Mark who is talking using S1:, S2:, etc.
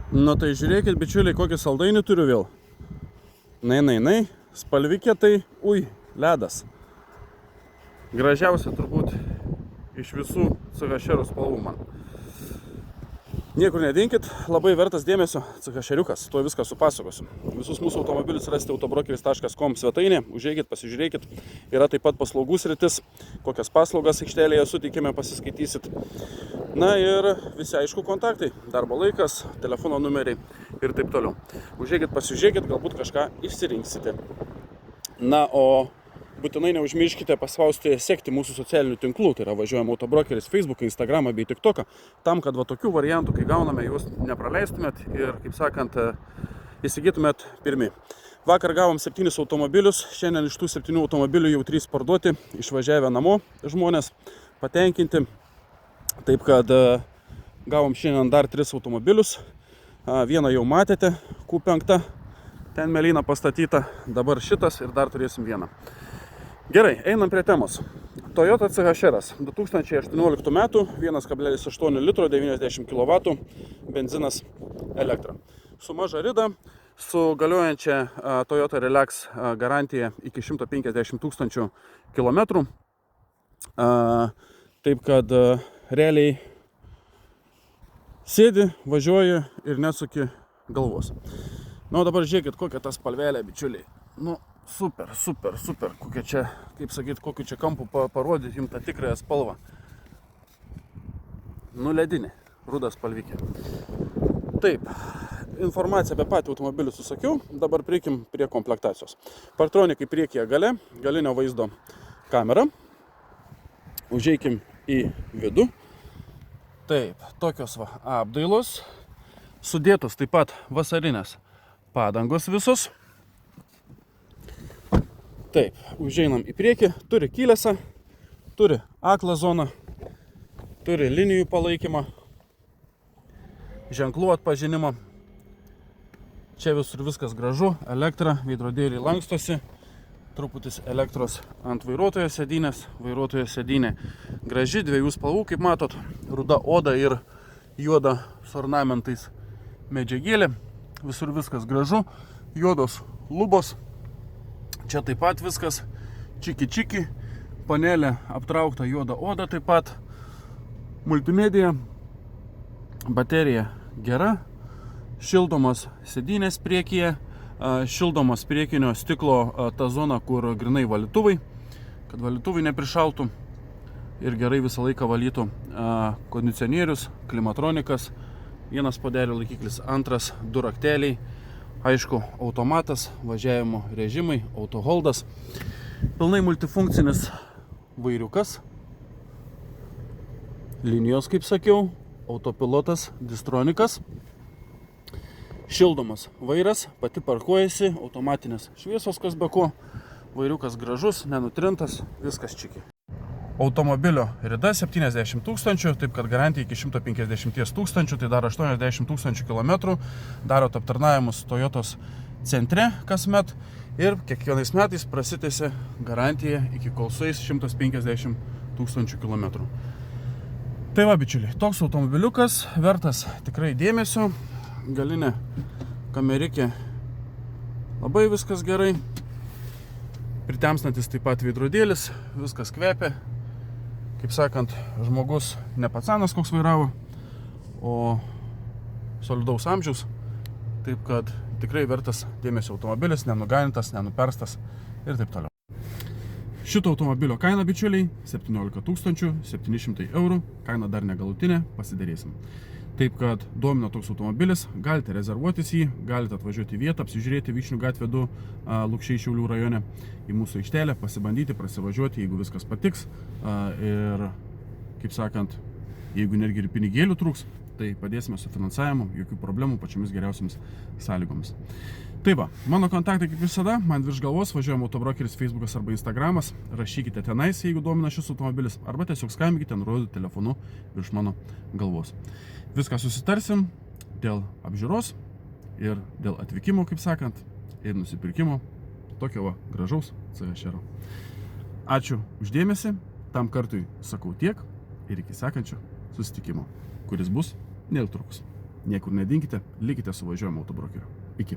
S1: Nu tai žiūrėkit, bičiuliai, kokį saldainį turiu vėl. Nai, spalvikė tai, ledas. Gražiausia turbūt iš visų CHR spalvų man. Niekur nedinkit, labai vertas dėmesio CHR-iukas, tuo viską supasakosiu. Visus mūsų automobilius rasite autobrokeris.com svetainė, užeikit, pasižiūrėkit. Yra taip pat paslaugų sritis, kokias paslaugas aikštelėje suteikime, pasiskaitysit. Na ir visi aišku kontaktai, darbo laikas, telefono numeriai ir taip toliau. Užeikit, pasižiūrėkit, galbūt kažką išsirinksite. Na, o būtinai neužmirškite paspausti sekti mūsų socialinių tinklų, tai yra važiuojam autobrokeris Facebooką, Instagramą bei TikToką, tam, kad va tokių variantų, kai gauname, jūs nepraleistumėt ir, kaip sakant, įsigytumėt pirmi. Vakar gavom 7 automobilius, šiandien iš tų 7 automobilių jau 3 parduoti, išvažiavę namo žmonės, patenkinti. Taip kad gavom šiandien dar 3 automobilius, vieną jau matėte, Q5, ten melyna pastatyta, dabar šitas ir dar turėsim vieną. Gerai, einam prie temos. Toyota CHR 2018 metų, 1,8 litro, 90 kW, benzinas elektra. Su maža rida, su galiojančia Toyota Relax garantija iki 150 000 km. Taip kad realiai sėdi, važiuoji ir nesuki galvos. Na, dabar žiūrėkit, kokia ta spalvelė, bičiuliai. Nu, super. Kokia čia, kaip sakyt, kokiu čia kampu parodyti jums tą tikrąją spalvą. Nu, ledinė, ruda spalvikė. Taip, informaciją apie patį automobilį susakiau, dabar prieikim prie komplektacijos. Partronikai priekyje gale, galinio vaizdo kamera. Užeikim į vidų. Taip, tokios apdailos. Sudėtos taip pat vasarinės padangos visos. Taip, užeinam į priekį, turi kylėsą, turi aklą zoną, turi linijų palaikymą, ženklų atpažinimą. Čia visur viskas gražu, elektra, veidrodėliai lankstosi, truputis elektros ant vairuotojo sėdynės, vairuotojo sėdynė graži, 2 spalvų, kaip matot, ruda oda ir juoda su ornamentais medžiagėlė, visur viskas gražu, juodos lubos. Čia taip pat viskas čiki, panelė aptraukta juoda oda taip pat, multimedija, baterija gera, šildomos sėdynės priekyje, šildomos priekinio stiklo ta zona, kur grinai valytuvai, kad valytuvai neprišaltų ir gerai visą laiką valytų, kondicionierius, klimatronikas, vienas puodelio laikiklis, antras 2 rakteliai. Aišku, automatas, važiavimo režimai, autoholdas, pilnai multifunkcinis vairiukas, linijos, kaip sakiau, autopilotas, distronikas, šildomas vairas, pati parkuojasi, automatinės šviesos, kas be ko, vairiukas gražus, nenutrintas, viskas čiki. Automobilio rida 70 000, taip kad garantija iki 150 000, tai daro 80 000 km, darot aptarnavimus Toyotos centre kasmet ir kiekvienais metais prasitęsia garantija iki kol sueis 150 000 km. Tai va, bičiuliai, toks automobiliukas, vertas tikrai dėmesio, galinė kamerikė, labai viskas gerai, pritemstantis taip pat veidrodėlis, viskas kvepia. Kaip sakant, žmogus ne pacanas koks vairavo, o solidaus amžiaus. Taip kad tikrai vertas dėmesio automobilis, nenuganintas, nenuperstas ir taip toliau. Šito automobilio kaina, bičiuliai, 17 700 €, kaina dar negalutinė, pasidarėsim. Taip kad domina toks automobilis, galite rezervuotis jį, galite atvažiuoti į vietą, apsižiūrėti Vyšnių gatvė 2 Lukšiai Šiaulių rajone į mūsų aikštelę, pasibandyti, prasivažiuoti, jeigu viskas patiks. Ir, kaip sakant, jeigu netgi ir pinigėlių trūks, tai padėsime su finansavimu, jokių problemų, pačiomis geriausiamis sąlygomis. Tai va, mano kontaktai kaip visada, man virš galvos, važiuojam autobrokeris Facebookas arba Instagramas, rašykite tenais, jeigu domina šis automobilis, arba tiesiog skambinkite nurodytu telefonu virš mano galvos. Viską susitarsim dėl apžiūros ir dėl atvykimo, kaip sakant, ir nusipirkimo tokio va gražaus CHR. Ačiū uždėmesį, tam kartui sakau tiek ir iki sekančio susitikimo, kuris bus netrukus. Niekur nedinkite, likite su važiuojamu autobrokeriu. Iki.